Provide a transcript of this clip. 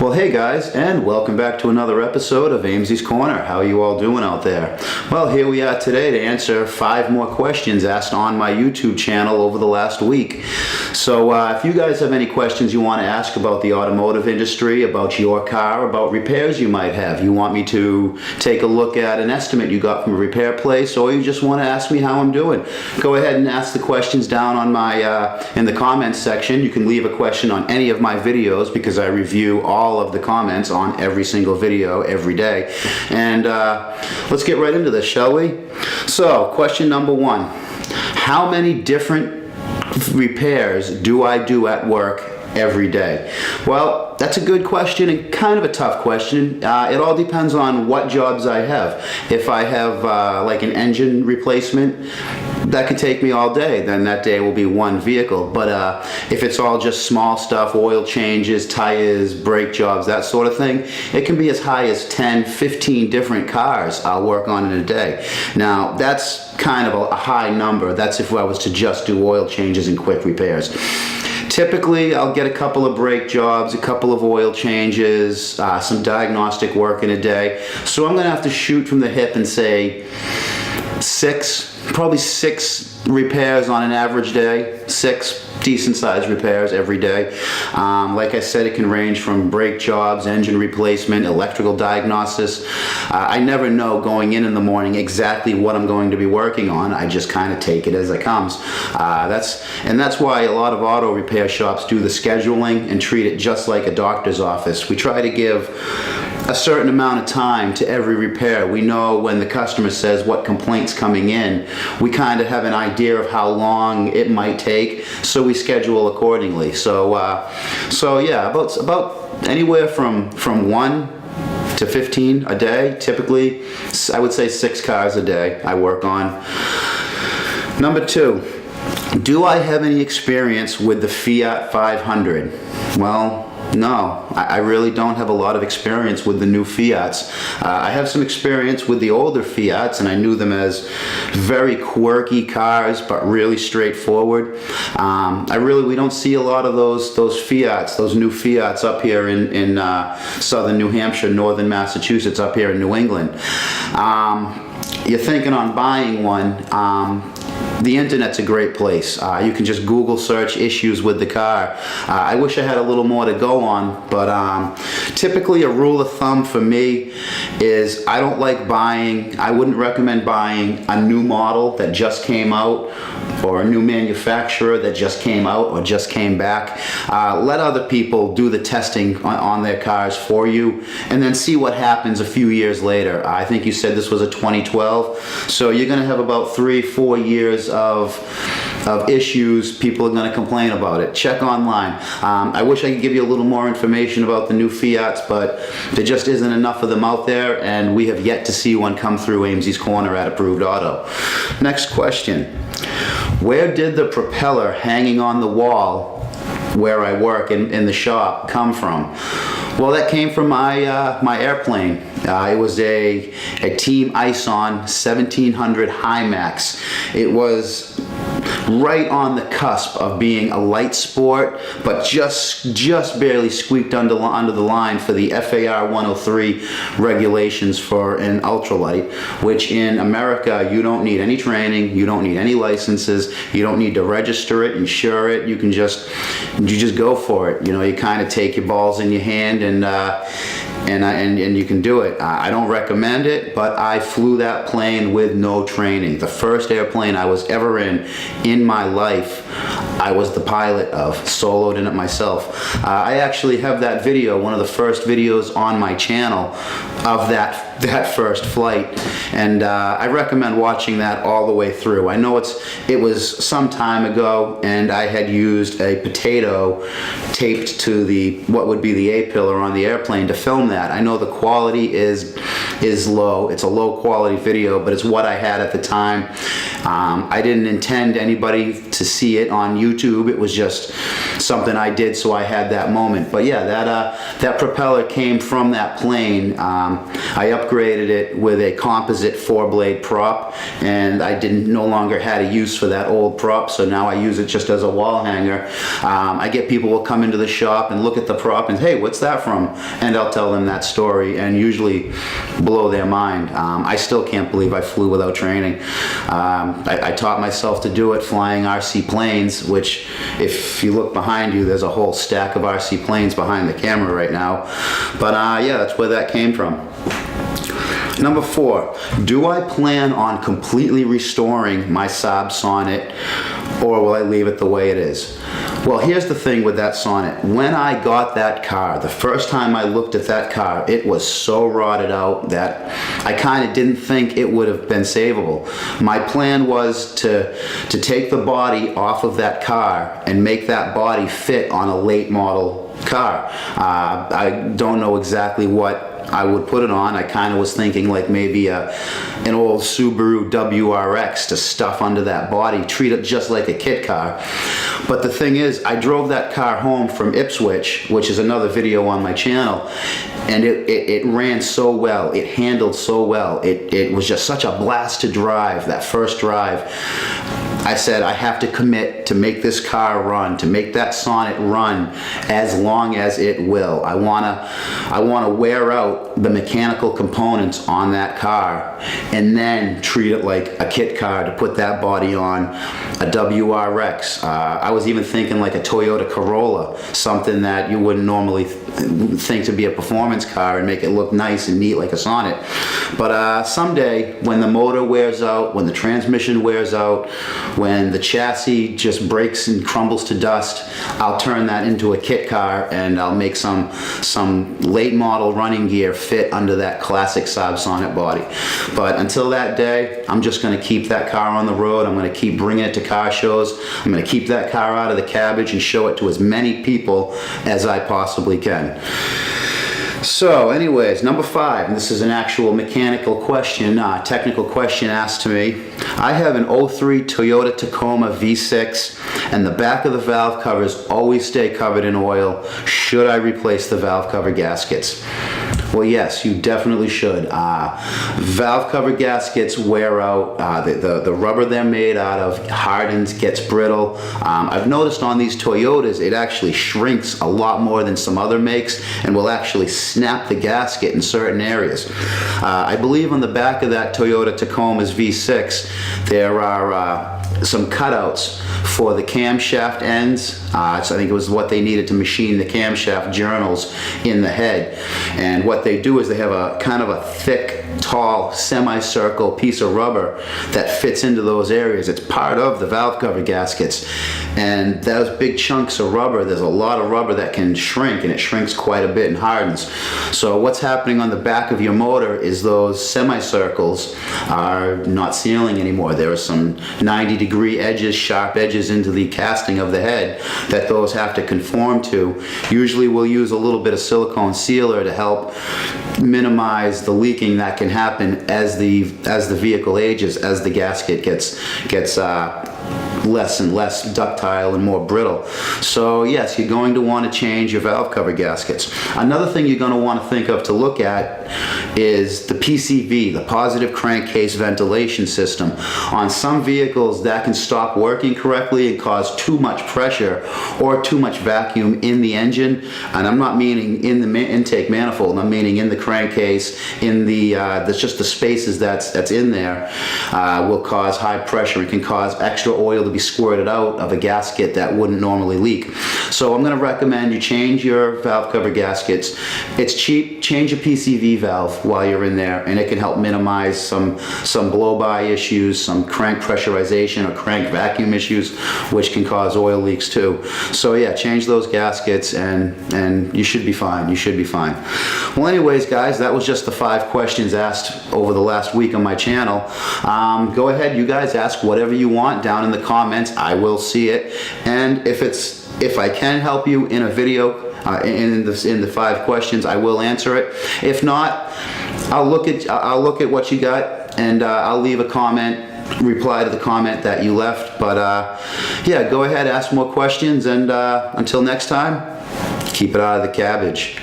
Well, hey guys, and welcome back to another episode of Ames's Corner. How are you all doing out there? Well, here we are today to answer 5 more questions asked on my YouTube channel over the last week. So if you guys have any questions you want to ask about the automotive industry, about your car, about repairs you might have, you want me to take a look at an estimate you got from a repair place, or you just want to ask me how I'm doing, go ahead and ask the questions down on my in the comments section. You can leave a question on any of my videos because I review all of the comments on every single video every day. And let's get right into this, shall we? So, question number 1. How many different repairs do I do at work every day? Well, that's a good question and kind of a tough question. It all depends on what jobs I have. If I have like an engine replacement, that could take me all day. Then that day will be one vehicle. But if it's all just small stuff, oil changes, tires, brake jobs, that sort of thing, it can be as high as 10, 15 different cars I'll work on in a day. Now, that's kind of a high number. That's if I was to just do oil changes and quick repairs. Typically, I'll get a couple of brake jobs, a couple of oil changes, some diagnostic work in a day. So I'm going to have to shoot from the hip and say probably six repairs on an average day. 6 decent sized repairs every day. Like I said, it can range from brake jobs, engine replacement, electrical diagnosis. I never know going in the morning exactly what I'm going to be working on. I just kind of take it as it comes. That's why a lot of auto repair shops do the scheduling and treat it just like a doctor's office. We try to give a certain amount of time to every repair. We know when the customer says what complaint's coming in, we kind of have an idea of how long it might take, so we schedule accordingly. So yeah, about anywhere from 1 to 15 a day. Typically, I would say 6 cars a day I work on. Number 2, do I have any experience with the Fiat 500? Well, no, I really don't have a lot of experience with the new Fiats. I have some experience with the older Fiats, and I knew them as very quirky cars, but really straightforward. We don't see a lot of those Fiats, those new Fiats up here in southern New Hampshire, northern Massachusetts, up here in New England. You're thinking on buying one. The internet's a great place. You can just Google search issues with the car. I wish I had a little more to go on, but typically a rule of thumb for me is I wouldn't recommend buying a new model that just came out, or a new manufacturer that just came out or just came back. Let other people do the testing on their cars for you, and then see what happens a few years later. I think you said this was a 2012, so you're going to have about 3-4 years of issues. People are going to complain about it. Check online. I wish I could give you a little more information about the new Fiats, but there just isn't enough of them out there, and we have yet to see one come through Ames's Corner at Approved Auto. Next question. Where did the propeller hanging on the wall where I work in the shop come from? Well, that came from my airplane. It was a Team Ison 1700 Himax. It was right on the cusp of being a light sport, but just barely squeaked under the line for the FAR 103 regulations for an ultralight, which in America you don't need any training, you don't need any licenses, you don't need to register it, insure it. You just go for it. You know, you kind of take your balls in your hand and you can do it. I don't recommend it, but I flew that plane with no training. The first airplane I was ever in my life, I was the pilot of, soloed in it myself. I actually have that video, one of the first videos on my channel of that first flight, and I recommend watching that all the way through. I know it was some time ago, and I had used a potato taped to what would be the A-pillar on the airplane to film that. I know the quality is low. It's a low quality video, but it's what I had at the time. I didn't intend anybody to see it on YouTube. It was just something I did, so I had that moment. But yeah, that propeller came from that plane. I upgraded it with a composite 4-blade prop, and I no longer had a use for that old prop, so now I use it just as a wall hanger. I get people will come into the shop and look at the prop and, hey, what's that from? And I'll tell them that story and usually blow their mind. I still can't believe I flew without training. I taught myself to do it flying RC planes, which if you look behind you, there's a whole stack of RC planes behind the camera right now. But yeah, that's where that came from. Number 4, do I plan on completely restoring my Saab Sonett, or will I leave it the way it is? Well, here's the thing with that Sonett. When I got that car, the first time I looked at that car, it was so rotted out that I kind of didn't think it would have been savable. My plan was to take the body off of that car and make that body fit on a late model car. I don't know exactly what I would put it on. I kind of was thinking like maybe an old Subaru WRX to stuff under that body, treat it just like a kit car. But the thing is, I drove that car home from Ipswich, which is another video on my channel, and it ran so well, it handled so well, it was just such a blast to drive, that first drive. I said, I have to commit to make this car run, to make that Sonett run as long as it will. I wanna wear out the mechanical components on that car and then treat it like a kit car to put that body on a WRX. I was even thinking like a Toyota Corolla, something that you wouldn't normally think to be a performance car, and make it look nice and neat like a Sonett. But someday, when the motor wears out, when the transmission wears out, when the chassis just breaks and crumbles to dust, I'll turn that into a kit car and I'll make some late model running gear fit under that classic Saab Sonett body. But until that day, I'm just going to keep that car on the road. I'm going to keep bringing it to car shows. I'm going to keep that car out of the cabbage and show it to as many people as I possibly can. So anyways, number 5, and this is an actual mechanical question, technical question asked to me. I have an 03 Toyota Tacoma V6, and the back of the valve covers always stay covered in oil. Should I replace the valve cover gaskets? Well, yes, you definitely should. Valve cover gaskets wear out. The rubber they're made out of hardens, gets brittle. I've noticed on these Toyotas, it actually shrinks a lot more than some other makes and will actually snap the gasket in certain areas. I believe on the back of that Toyota Tacoma's V6, there are some cutouts for the camshaft ends. So I think it was what they needed to machine the camshaft journals in the head. And what they do is they have a kind of a thick, tall, semicircle piece of rubber that fits into those areas. It's part of the valve cover gaskets. And those big chunks of rubber, there's a lot of rubber that can shrink, and it shrinks quite a bit and hardens. So what's happening on the back of your motor is those semicircles are not sealing anymore. There are some 90-degree edges, sharp edges into the casting of the head that those have to conform to. Usually we'll use a little bit of silicone sealer to help minimize the leaking that can happen as the vehicle ages, as the gasket gets less and less ductile and more brittle. So yes, you're going to want to change your valve cover gaskets. Another thing you're going to want to think of to look at is the PCV, the positive crankcase ventilation system. On some vehicles, that can stop working correctly and cause too much pressure or too much vacuum in the engine. And I'm not meaning in the intake manifold, I'm meaning in the crankcase, in the that's just the spaces that's in there, will cause high pressure and can cause extra oil to be squirted out of a gasket that wouldn't normally leak. So I'm going to recommend you change your valve cover gaskets. It's cheap. Change your PCV valve while you're in there, and it can help minimize some blow-by issues, some crank pressurization or crank vacuum issues, which can cause oil leaks too. So yeah, change those gaskets and you should be fine. You should be fine. Well, anyways, guys, that was just the 5 questions asked over the last week on my channel. Go ahead, you guys, ask whatever you want down in the comments. I will see it, and if I can help you in a video in the 5 questions, I will answer it. If not, I'll look at what you got, and I'll leave a comment, reply to the comment that you left. But yeah, go ahead, ask more questions, and until next time, keep it out of the cabbage.